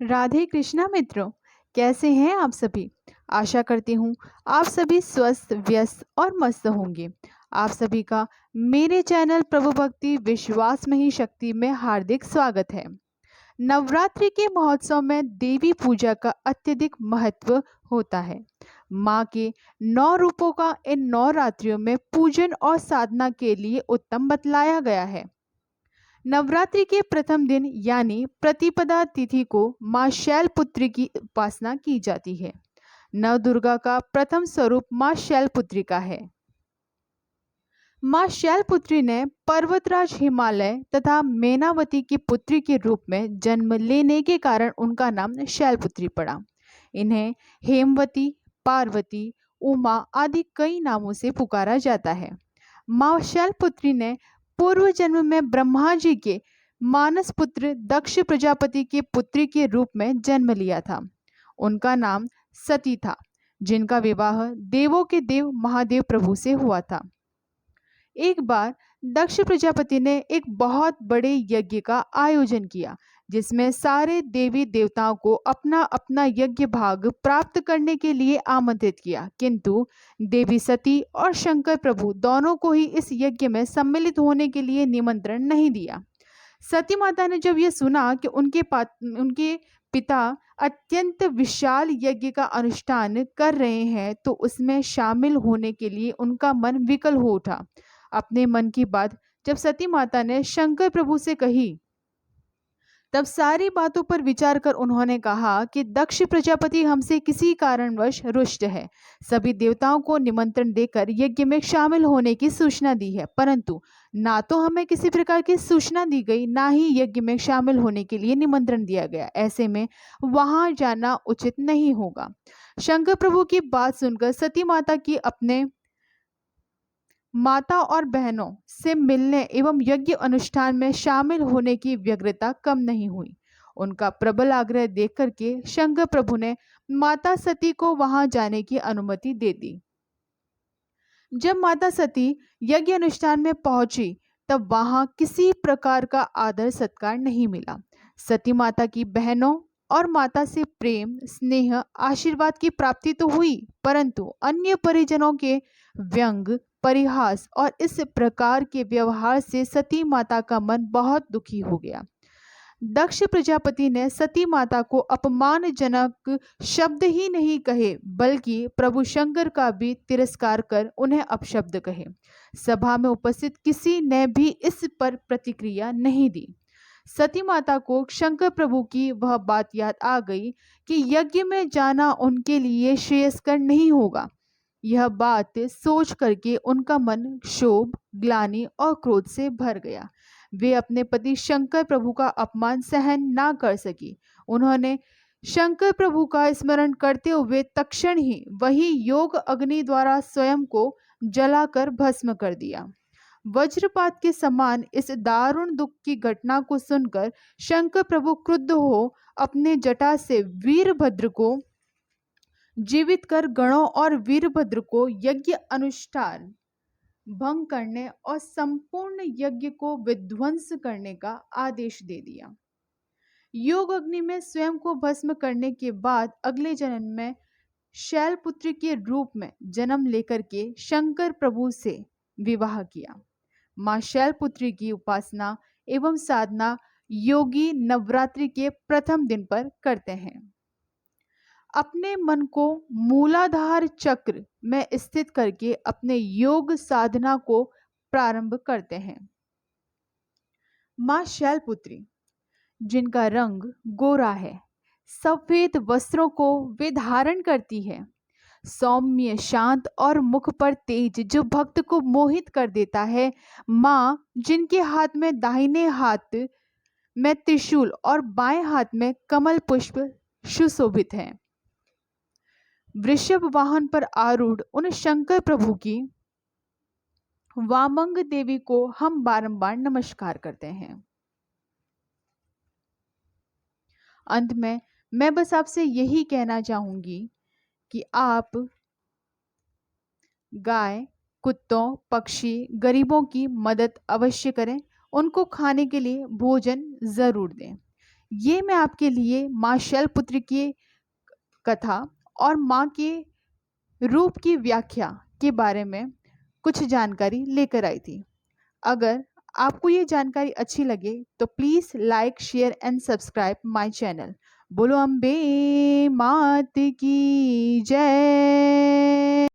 राधे कृष्णा मित्रों, कैसे हैं आप सभी। आशा करती हूँ आप सभी स्वस्थ व्यस्त और मस्त होंगे। आप सभी का मेरे चैनल प्रभु भक्ति विश्वास में ही शक्ति में हार्दिक स्वागत है। नवरात्रि के महोत्सव में देवी पूजा का अत्यधिक महत्व होता है। माँ के 9 रूपों का इन 9 रात्रियों में पूजन और साधना के लिए उत्तम बतलाया गया है। नवरात्रि के प्रथम दिन यानी प्रतिपदा तिथि को मां शैलपुत्री की उपासना की जाती है। नव दुर्गा का प्रथम स्वरूप मां शैलपुत्री का है। मां शैलपुत्री ने पर्वतराज हिमालय तथा मैनावती की पुत्री के रूप में जन्म लेने के कारण उनका नाम शैलपुत्री पड़ा। इन्हें हेमवती, पार्वती, उमा आदि कई नामों से पुकारा जाता है। मां शैलपुत्री ने पूर्व जन्म में ब्रह्मा जी के मानस पुत्र दक्ष प्रजापति के पुत्री के रूप में जन्म लिया था। उनका नाम सती था, जिनका विवाह देवों के देव महादेव प्रभु से हुआ था। एक बार दक्ष प्रजापति ने एक बहुत बड़े यज्ञ का आयोजन किया, जिसमें सारे देवी देवताओं को अपना अपना यज्ञ भाग प्राप्त करने के लिए आमंत्रित किया, किंतु देवी सती और शंकर प्रभु दोनों को ही इस यज्ञ में सम्मिलित होने के लिए निमंत्रण नहीं दिया। सती माता ने जब यह सुना कि उनके पिता अत्यंत विशाल यज्ञ का अनुष्ठान कर रहे हैं, तो उसमें शामिल होने के लिए उनका मन विकल हो उठा। अपने मन की बात जब सती माता ने शंकर प्रभु से कही, तब सारी बातों पर विचार कर उन्होंने कहा कि दक्ष प्रजापति हमसे किसी कारणवश रुष्ट है। सभी देवताओं को निमंत्रण देकर यज्ञ में शामिल होने की सूचना दी है, परंतु ना तो हमें किसी प्रकार की सूचना दी गई, ना ही यज्ञ में शामिल होने के लिए निमंत्रण दिया गया। ऐसे में वहां जाना उचित नहीं होगा। शंकर प्रभु की बात सुनकर सती माता की अपने माता और बहनों से मिलने एवं यज्ञ अनुष्ठान में शामिल होने की व्यग्रता कम नहीं हुई। उनका प्रबल आग्रह देख करके शंकर प्रभु ने माता सती को वहां जाने की अनुमति दे दी। जब माता सती यज्ञ अनुष्ठान में पहुंची, तब वहां किसी प्रकार का आदर सत्कार नहीं मिला। सती माता की बहनों और माता से प्रेम, स्नेह, आशीर्वाद की प्राप्ति तो हुई, परंतु अन्य परिजनों के व्यंग, परिहास और इस प्रकार के व्यवहार से सती माता का मन बहुत दुखी हो गया। दक्ष प्रजापति ने सती माता को अपमानजनक शब्द ही नहीं कहे, बल्कि प्रभु शंकर का भी तिरस्कार कर उन्हें अपशब्द कहे। सभा में उपस्थित किसी ने भी इस पर प्रतिक्रिया नहीं दी। सती माता को शंकर प्रभु की वह बात याद आ गई कि यज्ञ में जाना उनके लिए श्रेयस्कर नहीं होगा। यह बात सोच करके उनका मन क्षोभ, ग्लानि और क्रोध से भर गया। वे अपने पति शंकर प्रभु का अपमान सहन ना कर सकी। उन्होंने शंकर प्रभु का स्मरण करते हुए तत्क्षण ही वही योग अग्नि द्वारा स्वयं को जलाकर भस्म कर दिया। वज्रपात के समान इस दारुण दुख की घटना को सुनकर शंकर प्रभु क्रुद्ध हो अपने जटा से वीरभद्र को जीवित कर गणों और वीरभद्र को यज्ञ अनुष्ठान भंग करने और संपूर्ण यज्ञ को विध्वंस करने का आदेश दे दिया। योग अग्नि में स्वयं को भस्म करने के बाद अगले जन्म में शैलपुत्री के रूप में जन्म लेकर के शंकर प्रभु से विवाह किया। मां शैलपुत्री की उपासना एवं साधना योगी नवरात्रि के प्रथम दिन पर करते हैं। अपने मन को मूलाधार चक्र में स्थित करके अपने योग साधना को प्रारंभ करते हैं। मां शैलपुत्री, जिनका रंग गोरा है, सफेद वस्त्रों को वे धारण करती है। सौम्य, शांत और मुख पर तेज जो भक्त को मोहित कर देता है। मां जिनके हाथ में दाहिने हाथ में त्रिशूल और बाएं हाथ में कमल पुष्प सुशोभित है। वृषभ वाहन पर आरूढ़ उन शंकर प्रभु की वामंग देवी को हम बारंबार नमस्कार करते हैं। अंत में मैं बस आपसे यही कहना चाहूंगी कि आप गाय, कुत्तों, पक्षी, गरीबों की मदद अवश्य करें। उनको खाने के लिए भोजन जरूर दें। ये मैं आपके लिए माँ शैलपुत्री की कथा और माँ के रूप की व्याख्या के बारे में कुछ जानकारी लेकर आई थी। अगर आपको ये जानकारी अच्छी लगे तो please like share and subscribe my channel. बोलो अम्बे मात की जय।